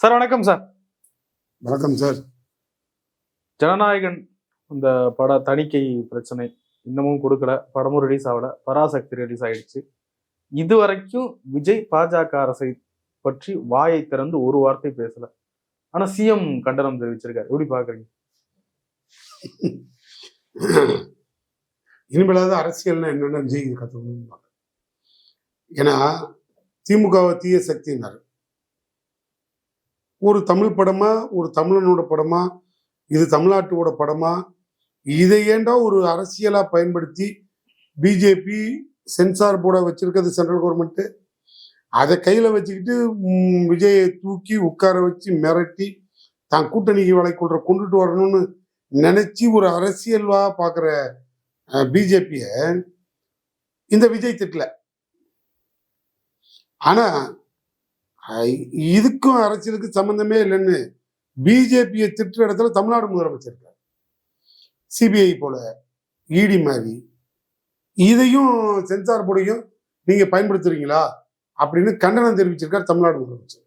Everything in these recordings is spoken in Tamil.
சார் வணக்கம் சார். வணக்கம் சார். ஜனநாயகன் இந்த பட தணிக்கை பிரச்சனை இன்னமும் கொடுக்கல, படமும் ரிலீஸ் ஆகல, பராசக்தி ரிலீஸ் ஆயிடுச்சு. இது வரைக்கும் விஜய் பாஜக அரசை பற்றி வாயை திறந்து ஒரு வார்த்தை பேசல. ஆனா சிஎம் கண்டனம் தெரிவிச்சிருக்காரு. எப்படி பாக்குறீங்க? இனிமேலாவது அரசியல்னா என்னன்னு விஜய் கத்துக்கணும். ஏன்னா திமுகவை தீய சக்தினாரு. ஒரு தமிழ் படமா, ஒரு தமிழனோட படமா, இது தமிழ்நாட்டோட படமா, இதை ஏண்டா ஒரு அரசியலா பயன்படுத்தி பிஜேபி சென்சார் போர்டை வச்சிருக்கிறது சென்ட்ரல் கவர்மெண்ட். அதை கையில வச்சுக்கிட்டு விஜயை தூக்கி உட்கார வச்சு மிரட்டி தான் கூட்டணிக்கு வளைக்குள்ள கொண்டுட்டு வரணும்னு நினைச்சு ஒரு அரசியல்வா பாக்குற பிஜேபிய இந்த விஜய் திட்டல. ஆனா இதுக்கும் அரசியலுக்கு சம்பந்தமே இல்லைன்னு பிஜேபியை திட்டுற இடத்துல தமிழ்நாடு முதலமைச்சர் இருக்கார். சிபிஐ போல இடி மாதிரி இதையும் சென்சார் போர்டையும் நீங்க பயன்படுத்துறீங்களா அப்படின்னு கண்டனம் தெரிவிச்சிருக்கார் தமிழ்நாடு முதலமைச்சர்.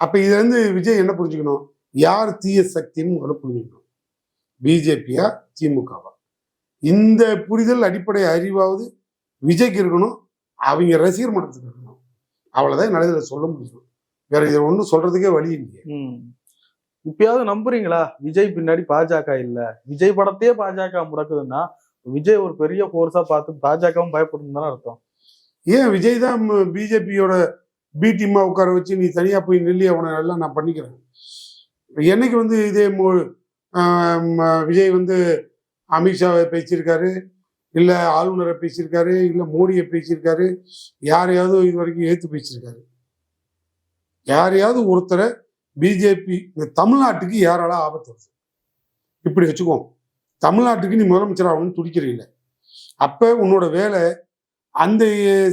அப்ப இதுல இருந்து விஜய் என்ன புரிஞ்சுக்கணும்? யார் தீய சக்தின்னு முதல்ல புரிஞ்சுக்கணும். பிஜேபியா திமுகவா? இந்த புரிதல் அடிப்படை அறிவாவது விஜய்க்கு இருக்கணும், அவங்க ரசிகர் மன்றத்துக்கு இருக்கணும். அவ்வளவுதான் நல்லதுல சொல்ல முடியும். வேற இதை ஒன்றும் சொல்றதுக்கே வழி இல்லையே. இப்பயாவது நம்புறீங்களா விஜய் பின்னாடி பாஜக இல்ல? விஜய் படத்தையே பாஜக முடக்குதுன்னா விஜய் ஒரு பெரிய போர்ஸா பார்த்து பாஜகவும் பயப்படும் தானே அர்த்தம். ஏன் விஜய் தான் பிஜேபியோட பி டீமா உட்கார வச்சு நீ தனியா போய் நெல்லி அவனை எல்லாம் நான் பண்ணிக்கிறேன். என்னைக்கு இதே விஜய் அமித்ஷாவை பேசியிருக்காரு, இல்லை ஆளுநரை பேசியிருக்காரு, இல்லை மோடியை பேசியிருக்காரு, யாரையாவது இது வரைக்கும் ஏற்று பேசியிருக்காரு? யாரையாவது ஒருத்தரை பிஜேபி இந்த தமிழ்நாட்டுக்கு யாரால ஆபத்து வருது? இப்படி வச்சுக்குவோம், தமிழ்நாட்டுக்கு நீ முதலமைச்சர் ஆகணும்னு துடிக்கிறீங்கள, அப்ப உன்னோட வேலை அந்த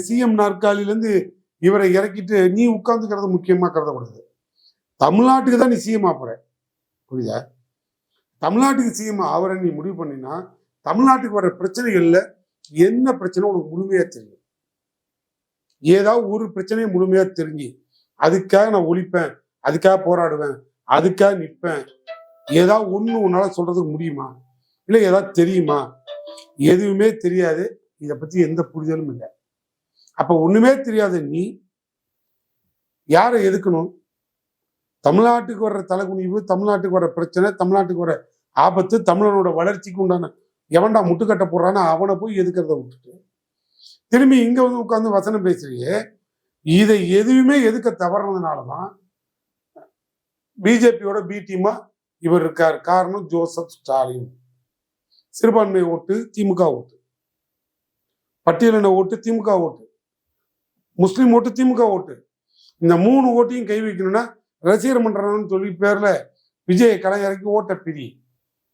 சிஎம் நாற்காலிலேருந்து இவரை இறக்கிட்டு நீ உட்கார்ந்துக்கிறது முக்கியமா கருதக்கூடாது. தமிழ்நாட்டுக்கு தான் நீ சிஎம் ஆப்புற, புரியுதா? தமிழ்நாட்டுக்கு சிஎம் ஆவரை நீ முடிவு பண்ணினா தமிழ்நாட்டுக்கு வர பிரச்சனைகள்ல என்ன பிரச்சனை உனக்கு முழுமையா தெரியும். ஏதாவது ஒரு பிரச்சனையை முழுமையா தெரிஞ்சு அதுக்காக நான் ஒழிப்பேன், அதுக்காக போராடுவேன், அதுக்காக நிற்பேன், ஏதாவது ஒண்ணு உன்னால சொல்றதுக்கு முடியுமா? இல்லை ஏதாவது தெரியுமா? எதுவுமே தெரியாது. இதை பத்தி எந்த புரிதலும் இல்லை. அப்ப ஒண்ணுமே தெரியாத நீ யாரை எதுக்கணும்? தமிழ்நாட்டுக்கு வர்ற தலைகுனிவு, தமிழ்நாட்டுக்கு வர பிரச்சனை, தமிழ்நாட்டுக்கு வர ஆபத்து, தமிழனோட வளர்ச்சிக்கு உண்டான எவன்டா முட்டுக்கட்ட போடுறான்னு அவனை போய் எதுக்கிறத விட்டுட்டு திரும்பி இங்க உட்காந்து வசனம் பேசுறியே. இதை எதுவுமே எதுக்க தவறுனதுனாலதான் பிஜேபியோட பி டீமா இவர் இருக்கார். காரணம் ஜோசப் ஸ்டாலின். சிறுபான்மை ஓட்டு திமுக ஓட்டு, பட்டியலின ஓட்டு திமுக ஓட்டு, முஸ்லீம் ஓட்டு திமுக ஓட்டு. இந்த 3 ஓட்டையும் கை வைக்கணும்னா ரசிகர் மன்றம்னு சொல்லி பேர்ல விஜய் கலைஞருக்கு ஓட்ட பிரி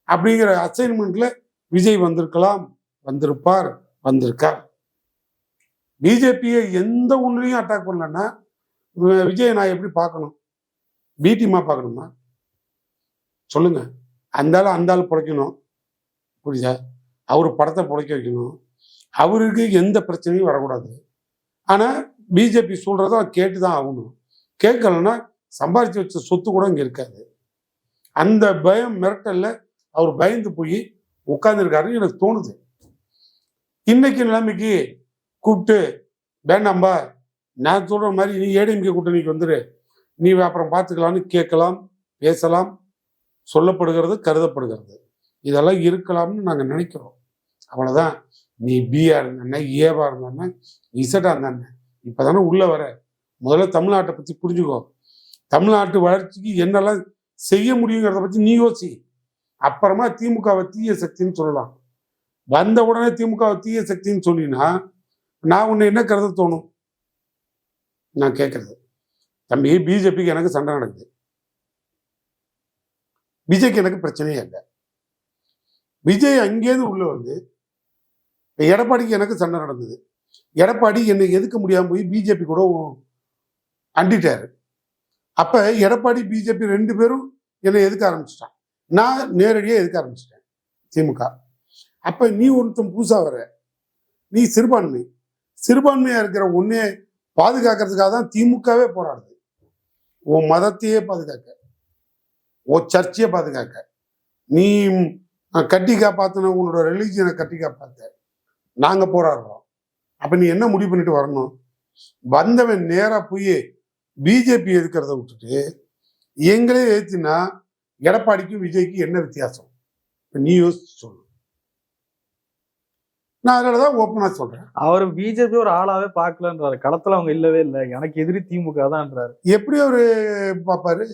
அப்படிங்கிற அசைன்மெண்ட்ல விஜய் வந்திருக்கலாம், வந்திருப்பார், வந்திருக்கார். பிஜேபியை எந்த ஒன்றையும் அட்டாக் பண்ணலன்னா விஜய் நான் எப்படி பார்க்கணும்? பி டீமா பார்க்கணுமா? சொல்லுங்க. அந்த ஆள் பிழைக்கணும், புரியுதா? அவரு படத்தை பிழைக்க வைக்கணும், அவருக்கு எந்த பிரச்சனையும் வரக்கூடாது. ஆனா பிஜேபி சொல்றத கேட்டுதான் ஆகணும். கேட்கலன்னா சம்பாதிச்சு வச்ச சொத்து கூட இங்க இருக்காது. அந்த பயம் மிரட்டல்ல அவர் பயந்து போய் உட்கார்ந்துருக்காருன்னு எனக்கு தோணுது. இன்னைக்கு நிலைமைக்கு கூப்பிட்டு வேண்டாம்பா, நான் சொல்ற மாதிரி நீ ஏடிஎம்கே கூட்டணிக்கு வந்துரு, நீ அப்புறம் பார்த்துக்கலான்னு கேட்கலாம், பேசலாம், சொல்லப்படுகிறது, கருதப்படுகிறது. இதெல்லாம் இருக்கலாம்னு நாங்கள் நினைக்கிறோம். அவ்வளோதான். நீ பிஆ இருந்தானே, ஏவா இருந்தானே, இசட்டா இருந்தானே, இப்போதானே உள்ள வர. முதல்ல தமிழ்நாட்டை பற்றி புரிஞ்சுக்கோ. தமிழ்நாட்டு வளர்ச்சிக்கு என்னெல்லாம் செய்ய முடியுங்கிறத பற்றி நீ யோசி. அப்புறமா திமுகவை தீய சக்தின்னு சொல்லலாம். வந்த உடனே திமுகவை தீய சக்தின்னு சொல்லினா நான் உன்னை என்ன கருத தோணும்? நான் கேட்கறது, தம்பி, பிஜேபிக்கு எனக்கு சண்டை நடக்குது, விஜய்க்கு எனக்கு பிரச்சனையே இல்லை. விஜய் அங்கேருந்து உள்ள எடப்பாடிக்கு எனக்கு சண்டை நடந்தது. எடப்பாடி என்னை எதுக்க முடியாம போய் பிஜேபி கூட அண்டிட்டாரு. அப்ப எடப்பாடி பிஜேபி 2 பேரும் என்னை எதுக்க ஆரம்பிச்சிட்டான். நான் நேரடியாக எதுக்க ஆரம்பிச்சிட்டேன் திமுக. அப்ப நீ ஒருத்தன் புதுசா வர, நீ சிறுபான்மையா இருக்கிற ஒன்னே பாதுகாக்கிறதுக்காக தான் திமுகவே போராடுது. உன் மதத்தையே பாதுகாக்க, உன் சர்ச்சையை பாதுகாக்க, நீ கட்டி காப்பாத்தின உன்னோட ரிலீஜியனை கட்டி காப்பாத்த நாங்க போராடுறோம். அப்ப நீ என்ன முடிவு பண்ணிட்டு வரணும்? வந்தவன் நேரா போய் பிஜேபி எதிர்க்கிறத விட்டுட்டு எங்களே எதிர்த்தினா எடப்பாடிக்கும் விஜய்க்கும் என்ன வித்தியாசம்? நீ யோசிச்சு சொல்லு. நான் அதனாலதான் ஓப்பனா சொல்றேன். அவர் பிஜேபி ஒரு ஆளாவே பார்க்கலன்றாரு. களத்துல அவங்க இல்லவே இல்லை, எனக்கு எதிரி திமுக தான்ன்றாரு. எப்படி அவரு பார்ப்பாரு?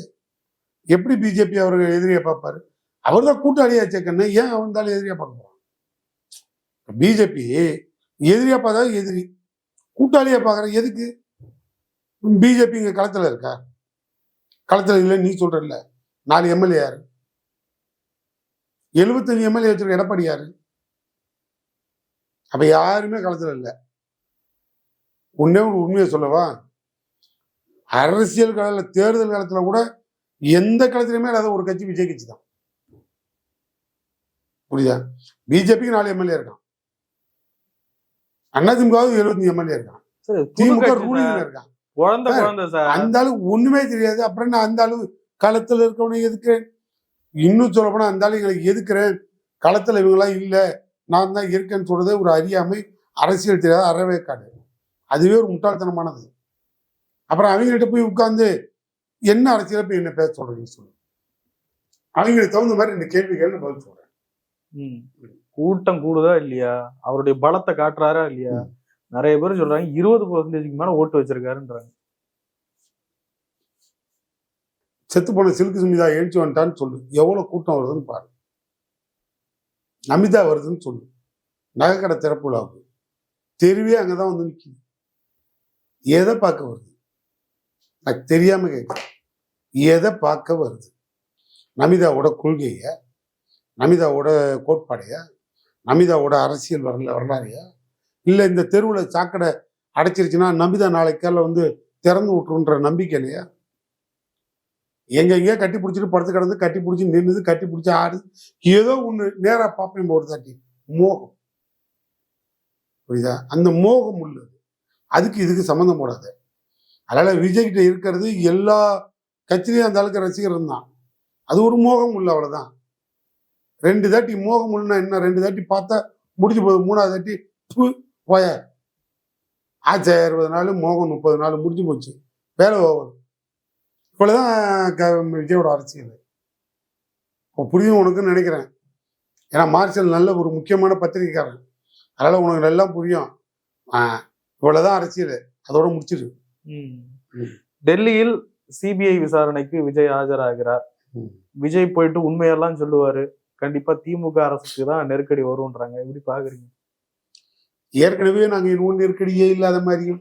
எப்படி பிஜேபி அவரு எதிரியா பார்ப்பாரு? அவர் தான் கூட்டாளியா சேர்க்கன்னு ஏன் அவந்தாலும் எதிரியா பார்க்க போறான்? பிஜேபி எதிரியா பார்த்தா எதிரி, கூட்டாளியா பார்க்கற எதுக்கு? பிஜேபி இங்க களத்துல இருக்கா? களத்துல இல்லை நீ சொல்ற இல்ல. 4 எம்எல்ஏ யாரு? 75 எம்எல்ஏ வச்சிருக்க எடப்பாடி யாரு? அப்ப யாருமே களத்துல இல்லை. ஒன்னே ஒரு உண்மையை சொல்லவா, அரசியல் கால தேர்தல் காலத்துல கூட எந்த களத்திலுமே இல்லாத ஒரு கட்சி விஜய் கட்சி தான். புரியுதா? பிஜேபிக்கு 4 எம்எல்ஏ இருக்கான், அதிமுகவுக்கு 75 எம்எல்ஏ இருக்கான், திமுக ரூலிங்ல இருக்கான். அந்த அளவுக்கு ஒண்ணுமே தெரியாது. அப்புறம் நான் அந்த அளவு களத்துல இருக்கவனை எதுக்குறேன். இன்னும் சொல்ல போனா அந்த அளவு எங்களுக்கு எதுக்குறேன். களத்துல இவங்களாம் இல்ல, நான் தான் இருக்கேன்னு சொல்றதே ஒரு அறியாமை, அரசியல் தெரியாத அறவேக்காடு. அதுவே ஒரு முட்டாள்தனமானது. அப்புறம் அவங்ககிட்ட போய் உட்கார்ந்து என்ன அரசியல போய் என்ன பேச சொல்றீங்க சொல்லு. அவங்களுக்கு தகுந்த மாதிரி இந்த கேள்விகள் பதில் சொல்றேன். கூட்டம் கூடுதா இல்லையா, அவருடைய பலத்தை காட்டுறாரா இல்லையா? நிறைய பேர் சொல்றாங்க 20% மேல ஓட்டு வச்சிருக்காருன்றாங்க. செத்து போன சில்கு சுமிதா எழுச்சி வந்துட்டான்னு சொல்லு, எவ்வளவு கூட்டம் வருதுன்னு பாரு. நமிதா வருதுன்னு சொல்லு, நகைக்கடை திறப்பு விழாவுக்கு தெருவே அங்கதான் வந்து நிற்குது. எதை பார்க்க வருது? எனக்கு தெரியாம கேட்குறேன். எதை பார்க்க வருது? நமிதாவோட கொள்கைய, நமிதாவோட கோட்பாடைய, நமிதாவோட அரசியல் வரலாறையா, இல்லை இந்த தெருவில் சாக்கடை அடைச்சிருச்சுன்னா நமிதா நாளைக்கால வந்து திறந்து விட்டுருன்ற நம்பிக்கை இல்லையா? எங்கெங்கே கட்டி பிடிச்சிட்டு படுத்து கிடந்து கட்டி பிடிச்சி நின்றுது, கட்டி பிடிச்சி ஆடுது, ஏதோ ஒன்று நேராக பார்ப்பேன் ஒரு தாட்டி. மோகம், புரியுதா? அந்த மோகம் உள்ளது. அதுக்கு இதுக்கு சம்மந்தம் போடாது. அதனால விஜய்கிட்ட இருக்கிறது எல்லா கட்சியிலையும் அந்த அளவுக்கு ரசிகர் தான். அது ஒரு மோகம் உள்ள, அவ்வளவுதான். 2 தாட்டி மோகம் உள்ள என்ன, 2 தாட்டி பார்த்தா முடிஞ்சு போகுது. 3வது தாட்டி போய ஆச்சு 60 நாள், மோகம் 30 நாள் முடிஞ்சு போச்சு, வேலை ஓவர். இவ்வளவுதான் விஜயோட அரசியல். புரியும் உனக்குன்னு நினைக்கிறேன். ஏன்னா மார்ஷல் நல்ல ஒரு முக்கியமான பத்திரிகைக்காரன், அதனால உனக்கு நல்லா புரியும். இவ்வளவுதான் அரசியல், அதோட முடிச்சிரு. டெல்லியில் சிபிஐ விசாரணைக்கு விஜய் ஆஜராகிறார். விஜய் போயிட்டு உண்மையெல்லாம் சொல்லுவாரு. கண்டிப்பா திமுக அரசுக்கு தான் நெருக்கடி வரும்ன்றாங்க. எப்படி பாக்குறீங்க? ஏற்கனவே நாங்க இன்னும் நெருக்கடியே இல்லாத மாதிரியும்,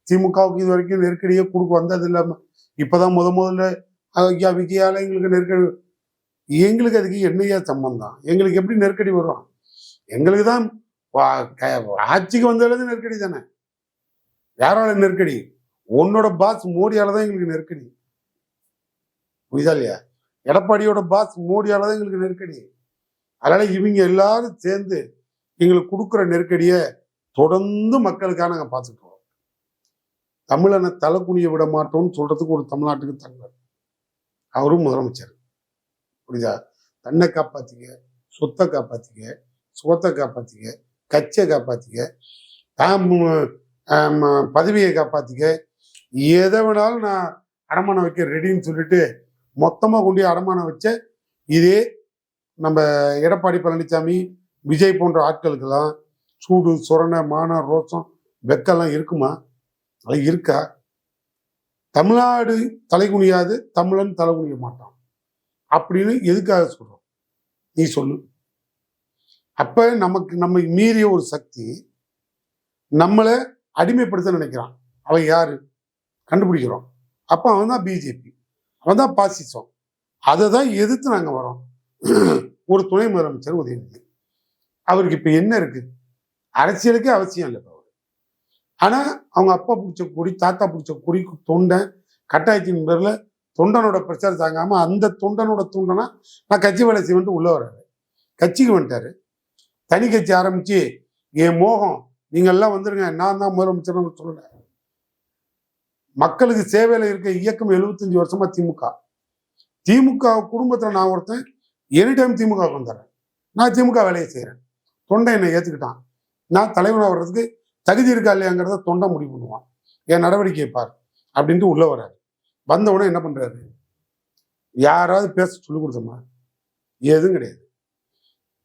திமுகவுக்கு இது வரைக்கும் நெருக்கடியே கொடுக்க வந்தது இல்லாம இப்பதான் முதல்ல ஐயா விஜயால எங்களுக்கு நெருக்கடி. எங்களுக்கு அதுக்கு என்னையா சம்பந்தம்? எங்களுக்கு எப்படி நெருக்கடி வரும்? எங்களுக்கு தான் ஆட்சிக்கு வந்தது நெருக்கடி தானே. யாரால நெருக்கடி? உன்னோட பாஸ் மோடியால தான் எங்களுக்கு நெருக்கடி. புரியுதா இல்லையா? எடப்பாடியோட பாஸ் மோடியால தான் எங்களுக்கு நெருக்கடி. அதனால இவங்க எல்லாரும் சேர்ந்து எங்களுக்கு கொடுக்குற நெருக்கடியை தொடர்ந்து மக்களுக்காக நாங்கள் பார்த்துட்டு வரோம். தமிழனை தலை குனிய விட மாட்டோம்னு சொல்றதுக்கு ஒரு தமிழ்நாட்டுக்கு தலைவர், அவரும் முதலமைச்சர். புரியுதா? தன்னை காப்பாத்திக்க, சொத்தை காப்பாத்திக்க, சுகத்தை காப்பாத்திக்க, கட்சியை காப்பாத்திக்க, பதவியை காப்பாத்திக்க, எதை வேணாலும் நான் அடமானம் வைக்க ரெடின்னு சொல்லிட்டு மொத்தமா கொண்டு அடமானம் வச்ச இதே நம்ம எடப்பாடி பழனிசாமி, விஜய் போன்ற ஆட்களுக்கெல்லாம் சூடு, சொரணை, மானம், ரோசம், வெக்கெல்லாம் இருக்குமா? அது இருக்கா? தமிழ்நாடு தலைகுனியாது, தமிழன் தலைகுனிய மாட்டான் அப்படின்னு எதுக்காக சொல்றோம்? நீ சொல்லு. அப்ப நம்ம மீறிய ஒரு சக்தி நம்மளை அடிமைப்படுத்த நினைக்கிறான். அவன் யாரு கண்டுபிடிக்கிறோம். அப்ப அவன் தான் பிஜேபி, அவன் தான் பாசிசம். அதை தான் எதிர்த்து நாங்க வரோம். ஒரு துணை முதலமைச்சர் உதயநிதி, அவருக்கு இப்ப என்ன இருக்கு? அரசியலுக்கே அவசியம் இல்லை. ஆனா அவங்க அப்பா பிடிச்ச கொடி, தாத்தா பிடிச்ச கொடி, தொண்டன் கட்டாயத்தின் பேர்ல தொண்டனோட பிரச்சாரம் தாங்காம அந்த தொண்டனோட தொண்டனா நான் கட்சி வேலை செய்வேன்ட்டு உள்ள வர்றாரு. கட்சிக்கு வந்துட்டாரு. தனி கட்சி ஆரம்பிச்சு என் மோகம் நீங்க எல்லாம் வந்துருங்க, நான் தான் முதலமைச்சர் சொல்லல. மக்களுக்கு சேவையில இருக்க இயக்கம் 75 வருஷமா திமுக. திமுக குடும்பத்துல நான் ஒருத்தன் எனி டைம் திமுக வந்துடுறேன். நான் திமுக வேலையை செய்யறேன். தொண்டை என்னை ஏத்துக்கிட்டான். நான் தலைவனா வர்றதுக்கு தகுதி இருக்கா இல்லையாங்கிறத தொண்டை முடிவு பண்ணுவான். என் நடவடிக்கை பார் அப்படின்ட்டு உள்ள வர்றாரு. வந்த உடனே என்ன பண்றாரு? யாராவது பேச சொல்லி கொடுத்தோமா? எதுவும் கிடையாது.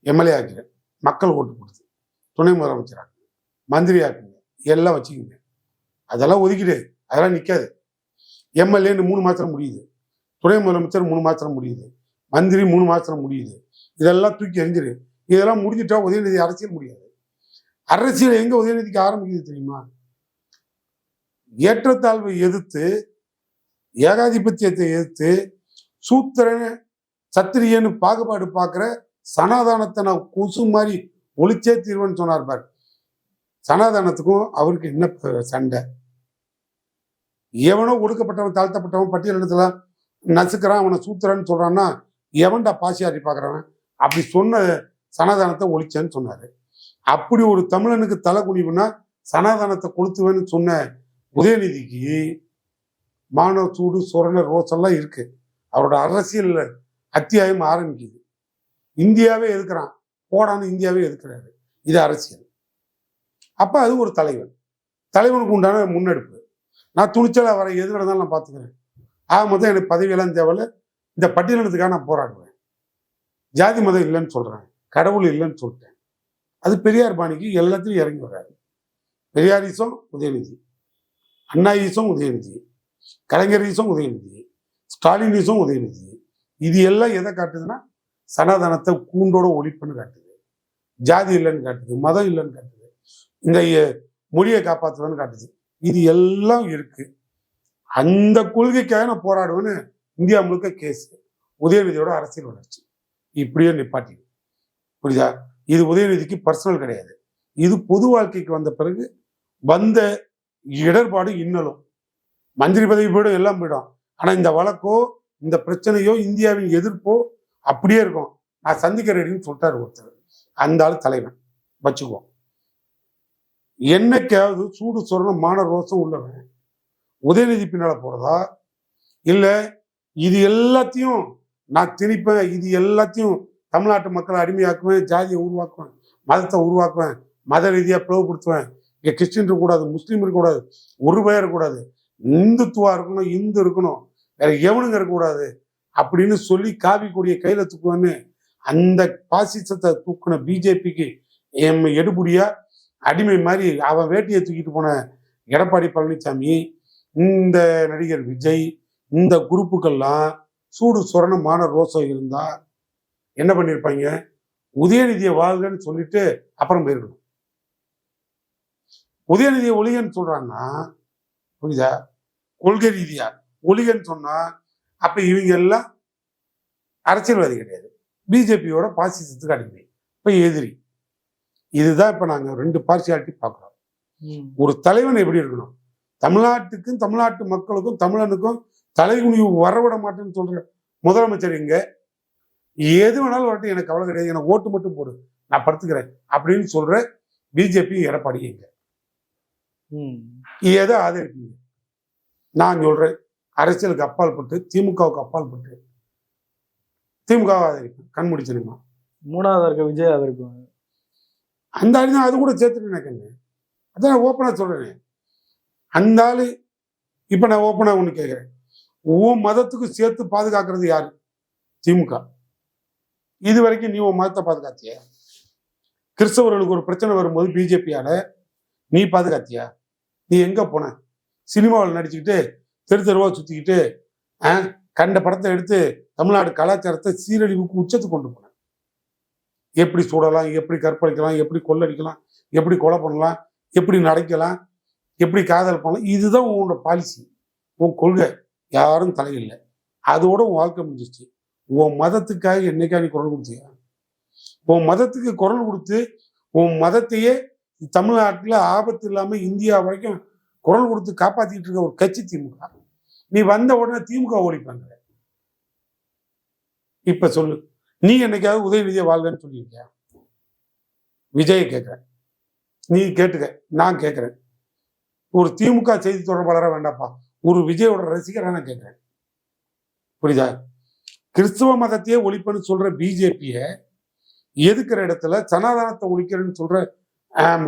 எம்எல்ஏ ஆக்கிறேன், மக்கள் ஓட்டு கொடுத்து, துணை முதலமைச்சர் ஆக்குங்க, மந்திரி ஆக்குங்க, எல்லாம் வச்சுக்கிங்க. அதெல்லாம் ஒதுக்கிடு, அதெல்லாம் நிற்காது. எம்எல்ஏன்னு 3 மாத்திரம் முடியுது, துணை முதலமைச்சர் 3 மாத்திரம் முடியுது, மந்திரி 3 மாத்திரம் முடியுது. இதெல்லாம் தூக்கி எறிஞ்சிரு. இதெல்லாம் முடிஞ்சிட்டா உதயநிதி அரசியல் முடியாது. அரசியல் எங்க உதயநிதிக்கு ஆரம்பிக்குது தெரியுமா? ஏற்றத்தாழ்வை எதிர்த்து, ஏகாதிபத்தியத்தை எதிர்த்து, சூத்திரன் சத்திரியன்னு பாகுபாடு பார்க்கிற சனாதானத்தை நான் கொசு மாதிரி ஒளிச்சே தீர்வுன்னு சொன்னார் பார். சனாதானத்துக்கும் அவருக்கு என்ன சண்டை? எவனோ ஒடுக்கப்பட்டவன், தாழ்த்தப்பட்டவன், பட்டியலிடத்துல நசுக்கிறான், அவனை சூத்திரன்னு சொல்றான்னா எவன்டா பாசியாரி பார்க்குறவன்? அப்படி சொன்ன சனாதானத்தை ஒழிச்சேன்னு சொன்னாரு. அப்படி ஒரு தமிழனுக்கு தலை குனிவுனா சனாதானத்தை கொளுத்துவேன்னு சொன்ன உதயநிதிக்கு மானவ சூடு, சொரண, ரோசெல்லாம் இருக்கு. அவரோட அரசியல் அத்தியாயம் ஆரம்பிக்குது. இந்தியாவே எதுக்குறான், போடான்னு இந்தியாவே எதுக்குறாரு. இது அரசியல். அப்ப அது ஒரு தலைவன், தலைவனுக்கு உண்டான முன்னெடுப்பு. நான் துணிச்சலா வர எது நடந்தாலும் நான் பார்த்துக்கிறேன். மொத்தம் எனக்கு பதவியெல்லாம் தேவையில்ல, இந்த பட்டியலினத்துக்காக நான் போராடுவேன். ஜாதி மதம் இல்லைன்னு சொல்றேன், கடவுள் இல்லைன்னு சொல்லிட்டேன். அது பெரியார் பாணிக்கு எல்லாத்தையும் இறங்கி வர்றாரு. பெரியார் ஈசம் உதயநிதி, அண்ணா ஈசம் உதயநிதி, கலைஞர் ஈசம் உதயநிதி, ஸ்டாலின் ஈசம் உதயநிதி. இது எல்லாம் எதை காட்டுதுன்னா சனாதனத்தை கூண்டோட ஒழிப்புன்னு காட்டுது, ஜாதி இல்லைன்னு காட்டுது, மதம் இல்லைன்னு காட்டுது, இந்த மொழியை காப்பாற்றுவேன்னு காட்டுது. இது எல்லாம் இருக்கு. அந்த கொள்கைக்காக நான் போராடுவேன்னு இந்தியா முழுக்க கேஸ். உதயநிதியோட அரசியல் வளர்ச்சி இப்படியே நிப்பாட்டி. புரியுதா? இது உதயநிதிக்கு பர்சனல் கிடையாது. இது பொது வாழ்க்கைக்கு வந்த பிறகு வந்த இடர்பாடு. இன்னலும் மந்திரி பதவி போயிடும், எல்லாம் போயிடும். ஆனா இந்த வழக்கோ, இந்த பிரச்சனையோ, இந்தியாவின் எதிர்ப்போ அப்படியே இருக்கும். நான் சந்திக்க ரெடின்னு சொல்லிட்டாரு ஒருத்தர். அந்த ஆள் தலைவன் வச்சுக்குவோம். என்னைக்காவது சூடு சொரணம், மான ரோசம் உள்ளவன் உதயநிதி பின்னால போறதா, இல்ல இது எல்லாத்தையும் நான் திணிப்பேன், இது எல்லாத்தையும் தமிழ்நாட்டு மக்களை அடிமையாக்குவேன், ஜாதியை உருவாக்குவேன், மதத்தை உருவாக்குவேன், மத ரீதியா பிளவுபடுத்துவேன், இங்க கிறிஸ்டின் இருக்கக்கூடாது, முஸ்லீம் இருக்கக்கூடாது, ஒரு பெயர் இருக்கக்கூடாது, இந்துத்துவா இருக்கணும், இந்து இருக்கணும், வேற எவனுங்க இருக்கக்கூடாது அப்படின்னு சொல்லி காவி கொடிய கையில தூக்குவேன்னு அந்த பாசிசத்தை தூக்குன பிஜேபிக்கு எடுபடியா அடிமை மாதிரி அவன் வேட்டியை தூக்கிட்டு போன எடப்பாடி பழனிசாமி, இந்த நடிகர் விஜய், இந்த குரூப்புக்கெல்லாம் சூடு சொரணமான ரோசம் இருந்தா என்ன பண்ணிருப்பாங்க? உதயநிதியை வாழ்கன்னு சொல்லிட்டு அப்புறம் போயிருக்கணும். உதயநிதியை ஒளிகன்னு சொல்றாங்கன்னா, புரியுதா, கொள்கை ரீதியா ஒளிகன்னு சொன்னா அப்ப இவங்க எல்லாம் அரசியல்வாதி கிடையாது, பிஜேபியோட பாசிசத்துக்கு அடிமை, இப்ப எதிரி. இதுதான் இப்ப நாங்க 2 பார்சியாலிட்டி பார்க்கிறோம். ஒரு தலைவன் எப்படி இருக்கணும்? தமிழ்நாட்டுக்கும் தமிழ்நாட்டு மக்களுக்கும் தமிழனுக்கும் தலைகுனிவு வரவிட மாட்டேன்னு சொல்ற முதலமைச்சர் இங்க எது வேணாலும் வரட்டும், எனக்கு கவலை கிடையாது, எனக்கு ஓட்டு மட்டும் போடு, நான் படுத்துக்கிறேன் அப்படின்னு சொல்ற பிஜேபி எடப்பாடி இங்க எதை ஆதரிப்பீங்க? நான் சொல்றேன், அரசியலுக்கு அப்பால் பட்டு, திமுகவுக்கு அப்பால் பட்டு திமுகவை ஆதரிப்பேன். கண்மூடி சினிமா. 3வது இருக்க விஜய் ஆதரிப்பாங்க. அந்த ஆளு தான், அது கூட சேர்த்துட்டு நினைக்கிறேன். அதான் நான் ஓப்பனா சொல்றேன். அந்த ஆளு இப்ப நான் ஓப்பனா ஒண்ணு கேட்கிறேன், உன் மதத்துக்கு சேர்த்து பாதுகாக்கிறது யாரு? திமுக. இது வரைக்கும் நீ உன் மதத்தை பாதுகாத்திய? கிறிஸ்தவர்களுக்கு ஒரு பிரச்சனை வரும்போது பிஜேபியால நீ பாதுகாத்தியா? நீ எங்க போன? சினிமாவில் நடிச்சுக்கிட்டு தெரு தெருவா சுத்திக்கிட்டு கண்ட படத்தை எடுத்து தமிழ்நாடு கலாச்சாரத்தை சீரழிவுக்கு உச்சத்துக்கு கொண்டு போன. எப்படி சுடலாம், எப்படி கற்பழிக்கலாம், எப்படி கொள்ளடிக்கலாம், எப்படி கொலை பண்ணலாம், எப்படி நடக்கலாம், எப்படி காதல் பண்ணலாம், இதுதான் உன்னோட பாலிசி, உன் கொள்கை. யாரும் தலையில்லை. அதோட உன் வாழ்க்கை முடிஞ்சிச்சு. உன் மதத்துக்காக என்னைக்கா நீ குரல் கொடுத்தியா? உன் மதத்துக்கு குரல் கொடுத்து உன் மதத்தையே தமிழ்நாட்டில் ஆபத்து இல்லாம இந்தியா வரைக்கும் குரல் கொடுத்து காப்பாத்திட்டு இருக்க ஒரு கட்சி திமுக. நீ வந்த உடனே திமுக ஓடிப்பாங்க. இப்ப சொல்லு, நீ என்னைக்காவது உதயநிதியை வாழ்கன்னு சொல்லியிருக்கியா? விஜயை கேட்கிறேன், நீ கேட்டுக்க, நான் கேட்கிறேன். ஒரு திமுக செய்தி தொடர்பாளராக வேண்டாப்பா, ஒரு விஜயோட ரசிகரா நான் கேட்கிறேன். புரியுதா? கிறிஸ்துவ மதத்தையே ஒழிப்புன்னு சொல்ற பிஜேபிய எதுக்குற இடத்துல சனாதனத்தை ஒழிக்கிறேன்னு சொல்ற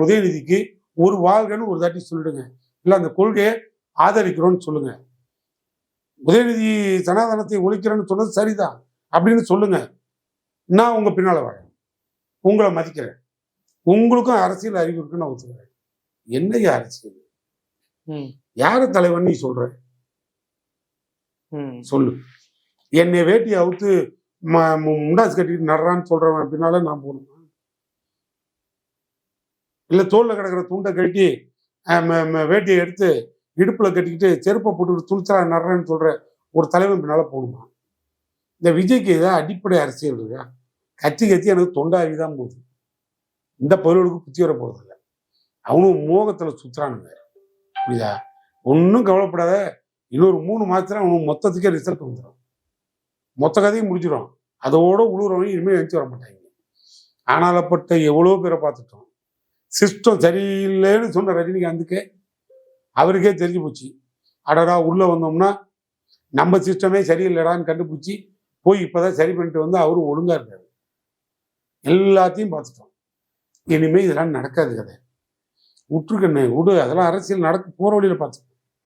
உதயநிதிக்கு ஒரு வாழ்கன்னு ஒரு தாட்டி சொல்லிடுங்க. இல்ல அந்த கொள்கையை ஆதரிக்கிறோம்னு சொல்லுங்க. உதயநிதி சனாதனத்தை ஒழிக்கிறேன்னு சொன்னது சரிதான் அப்படின்னு சொல்லுங்க. நான் உங்க பின்னால வரேன், உங்களை மதிக்கிறேன், உங்களுக்கும் அரசியல் அறிவு இருக்குன்னு நான் ஒத்துக்கிறேன். என்னையா அரசியல்? யாரு தலைவன் நீ சொல்ற? சொல்லு. என்னை வேட்டி அவுத்து முண்டாசு கட்டிட்டு நடுறான்னு சொல்றவன் பின்னால நான் போகணுமா? இல்ல தோல்ல கிடக்கிற துண்டை கட்டி வேட்டியை எடுத்து இடுப்புல கட்டிக்கிட்டு செருப்பை போட்டு துணிச்சலா நடுறேன்னு சொல்ற ஒரு தலைவன் பின்னால போகணுமா? இந்த விஜய்க்கு ஏதாவது அடிப்படை அரசியல் இருக்கா? கட்சி எனக்கு தொண்டாவிதான் போகுது. இந்த பொருளுக்கு புத்தி வர போறது இல்லை. அவனும் மோகத்துல சுத்துறானுங்க. புரியுதா? ஒன்றும் கவலைப்படாத. இன்னொரு 3 மாதத்துல அவனுக்கு மொத்தத்துக்கே ரிசல்ட் வந்துடும். மொத்த கதையும் முடிச்சிடும். அதோட உழுவுறவங்க இனிமேல் நினைச்சு வர மாட்டாங்க. ஆனாலப்பட்ட எவ்வளோ பேரை பார்த்துட்டோம். சிஸ்டம் சரியில்லைன்னு சொன்ன ரஜினிகாந்துக்கு அவருக்கே தெரிஞ்சு போச்சு. அடடா உள்ள வந்தோம்னா நம்ம சிஸ்டமே சரியில்லைடான்னு கண்டுபிடிச்சி போய் இப்போதான் சரி பண்ணிட்டு வந்து அவரும் ஒழுங்கா இருக்காரு. எல்லாத்தையும் பார்த்துட்டோம். இனிமேல் இதெல்லாம் நடக்காது கதை. விட்டுருக்கண்ணே விடு. அதெல்லாம் அரசியல் நடக்க போற வழியில பார்த்து